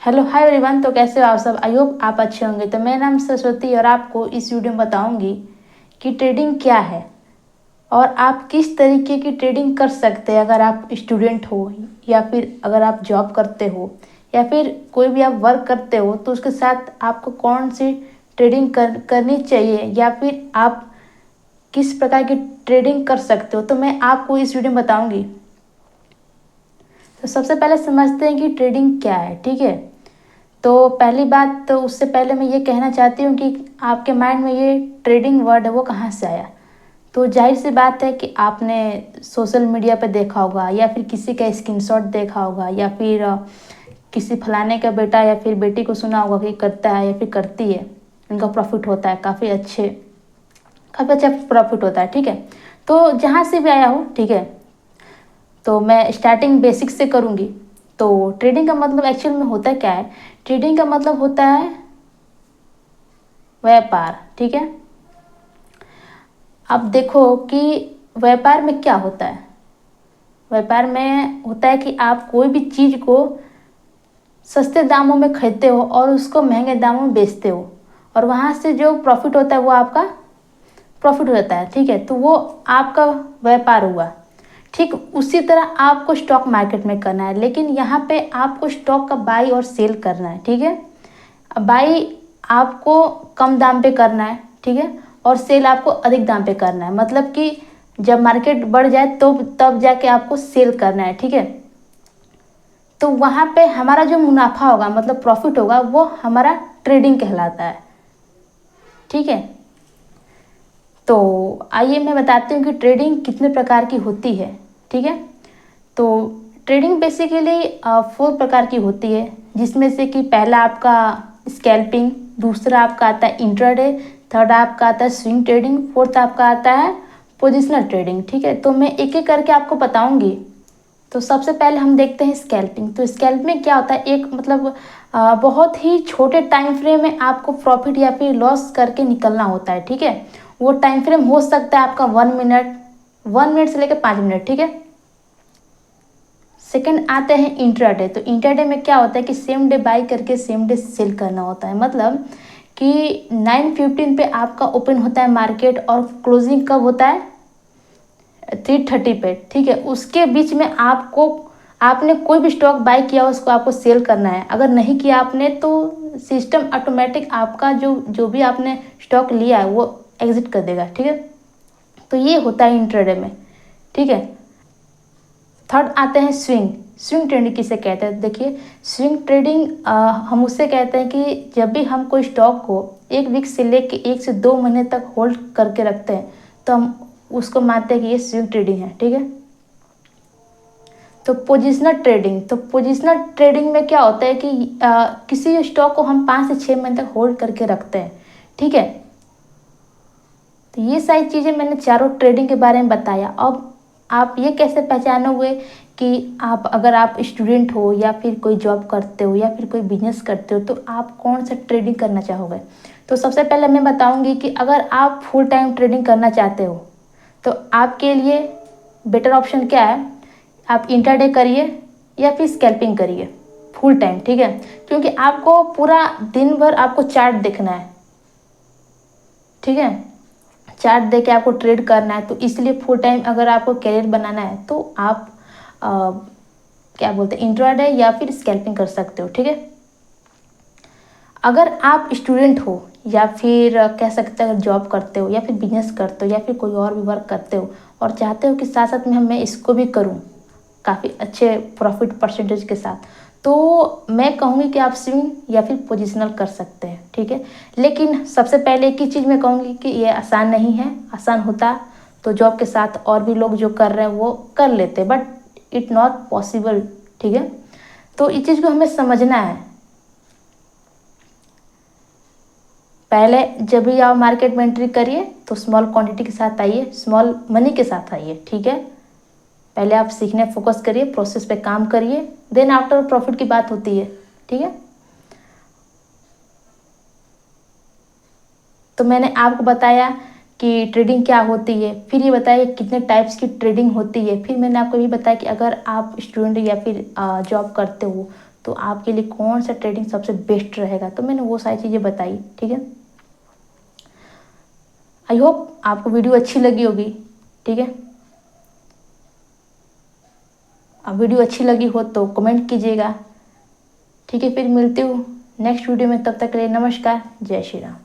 Hello hi everyone. तो कैसे हो आप सब? आई होप आप अच्छे होंगे। तो मेरा नाम सरस्वती और आपको इस वीडियो में बताऊंगी कि ट्रेडिंग क्या है और आप किस तरीके की ट्रेडिंग कर सकते हैं अगर आप स्टूडेंट हो या फिर अगर आप जॉब करते हो या फिर कोई भी आप वर्क करते हो तो उसके साथ आपको कौन सी ट्रेडिंग करनी चाहिए या फिर आप किस प्रकार की ट्रेडिंग कर सकते हो, तो मैं आपको इस वीडियो में बताऊंगी। तो सबसे पहले समझते हैं कि ट्रेडिंग क्या है। ठीक है, तो पहली बात, तो उससे पहले मैं ये कहना चाहती हूँ कि आपके माइंड में ये ट्रेडिंग वर्ड है वो कहाँ से आया। तो जाहिर सी बात है कि आपने सोशल मीडिया पे देखा होगा या फिर किसी का स्क्रीनशॉट देखा होगा या फिर किसी फलाने का बेटा या फिर बेटी को सुना होगा कि करता है या फिर करती है, इनका प्रॉफिट होता है, काफ़ी अच्छा प्रॉफिट होता है। ठीक है, तो जहाँ से भी आया हो, ठीक है, तो मैं स्टार्टिंग बेसिक से करूँगी। तो ट्रेडिंग का मतलब एक्चुअल में होता क्या है? ट्रेडिंग का मतलब होता है व्यापार। ठीक है, अब देखो कि व्यापार में क्या होता है। व्यापार में होता है कि आप कोई भी चीज़ को सस्ते दामों में खरीदते हो और उसको महंगे दामों में बेचते हो और वहाँ से जो प्रॉफिट होता है वो आपका प्रॉफिट हो जाता है। ठीक है, तो वो आपका व्यापार हुआ। ठीक उसी तरह आपको स्टॉक मार्केट में करना है, लेकिन यहाँ पे आपको स्टॉक का बाई और सेल करना है। ठीक है, बाई आपको कम दाम पे करना है, ठीक है, और सेल आपको अधिक दाम पे करना है। मतलब कि जब मार्केट बढ़ जाए तो तब जाके आपको सेल करना है। ठीक है, तो वहाँ पे हमारा जो मुनाफा होगा, मतलब प्रॉफिट होगा, वो हमारा ट्रेडिंग कहलाता है। ठीक है, तो आइए मैं बताती हूँ कि ट्रेडिंग कितने प्रकार की होती है। ठीक है, तो ट्रेडिंग बेसिकली 4 प्रकार की होती है, जिसमें से कि पहला आपका स्कैल्पिंग, दूसरा आपका आता है इंट्राडे, थर्ड आपका आता है स्विंग ट्रेडिंग, फोर्थ आपका आता है पोजिशनल ट्रेडिंग। ठीक है, तो मैं एक एक करके आपको बताऊंगी। तो सबसे पहले हम देखते हैं स्कैल्पिंग। तो स्कैल्पिंग में क्या होता है, एक मतलब बहुत ही छोटे टाइम फ्रेम में आपको प्रॉफिट या फिर लॉस करके निकलना होता है। ठीक है, वो टाइम फ्रेम हो सकता है आपका 1 मिनट, 1 मिनट से लेकर 5 मिनट। ठीक है, सेकंड आते हैं इंट्राडे। तो इंट्राडे में क्या होता है कि सेम डे बाई करके सेम डे सेल करना होता है। मतलब कि 9:15 पे आपका ओपन होता है मार्केट और क्लोजिंग कब होता है? 3:30 पे। ठीक है, उसके बीच में आपने कोई भी स्टॉक बाय किया उसको आपको सेल करना है। अगर नहीं किया आपने तो सिस्टम ऑटोमेटिक आपका जो भी आपने स्टॉक लिया है वो एग्जिट कर देगा। ठीक है, तो ये होता है इंट्राडे में। ठीक है, थर्ड आते हैं स्विंग। स्विंग ट्रेडिंग किसे कहते हैं? देखिए, स्विंग ट्रेडिंग हम उससे कहते हैं कि जब भी हम कोई स्टॉक को 1 वीक से लेके 1 से 2 महीने तक होल्ड करके रखते हैं तो हम उसको मानते हैं कि ये स्विंग ट्रेडिंग है। ठीक है, तो पोजिशनल ट्रेडिंग। तो पोजिशनल ट्रेडिंग में क्या होता है कि किसी स्टॉक को हम 5 से 6 महीने तक होल्ड करके रखते हैं। ठीक है, तो ये सारी चीज़ें मैंने चारों ट्रेडिंग के बारे में बताया। अब आप ये कैसे पहचानोगे कि अगर आप स्टूडेंट हो या फिर कोई जॉब करते हो या फिर कोई बिजनेस करते हो तो आप कौन सा ट्रेडिंग करना चाहोगे? तो सबसे पहले मैं बताऊंगी कि अगर आप फुल टाइम ट्रेडिंग करना चाहते हो तो आपके लिए बेटर ऑप्शन क्या है? आप इंट्राडे करिए या फिर स्कैल्पिंग करिए फुल टाइम। ठीक है, क्योंकि आपको पूरा दिन भर आपको चार्ट देखना है। ठीक है, चार्ट देके आपको ट्रेड करना है, तो इसलिए फुल टाइम अगर आपको करियर बनाना है तो आप क्या बोलते हैं, इंट्राडे या फिर स्कैल्पिंग कर सकते हो। ठीक है, अगर आप स्टूडेंट हो या फिर कह सकते हैं जॉब करते हो या फिर बिजनेस करते हो या फिर कोई और भी वर्क करते हो और चाहते हो कि साथ साथ में मैं इसको भी करूं काफ़ी अच्छे प्रॉफिट परसेंटेज के साथ, तो मैं कहूँगी कि आप स्विंग या फिर पोजिशनल कर सकते हैं। ठीक है, लेकिन सबसे पहले एक ही चीज़ मैं कहूँगी कि ये आसान नहीं है। आसान होता तो जॉब के साथ और भी लोग जो कर रहे हैं वो कर लेते, बट इट नॉट पॉसिबल। ठीक है, तो इस चीज़ को हमें समझना है। पहले जब भी आप मार्केट में एंट्री करिए तो स्मॉल क्वांटिटी के साथ आइए, स्मॉल मनी के साथ आइए। ठीक है, पहले आप सीखने फोकस करिए, प्रोसेस पे काम करिए, देन आफ्टर प्रॉफिट की बात होती है। ठीक है, तो मैंने आपको बताया कि ट्रेडिंग क्या होती है, फिर ये बताया कितने टाइप्स की ट्रेडिंग होती है, फिर मैंने आपको ये बताया कि अगर आप स्टूडेंट या फिर जॉब करते हो तो आपके लिए कौन सा ट्रेडिंग सबसे बेस्ट रहेगा, तो मैंने वो सारी चीज़ें बताई। ठीक है, आई होप आपको वीडियो अच्छी लगी होगी। ठीक है, अब वीडियो अच्छी लगी हो तो कमेंट कीजिएगा। ठीक है, फिर मिलती हूँ नेक्स्ट वीडियो में, तब तक के लिए नमस्कार, जय श्री राम।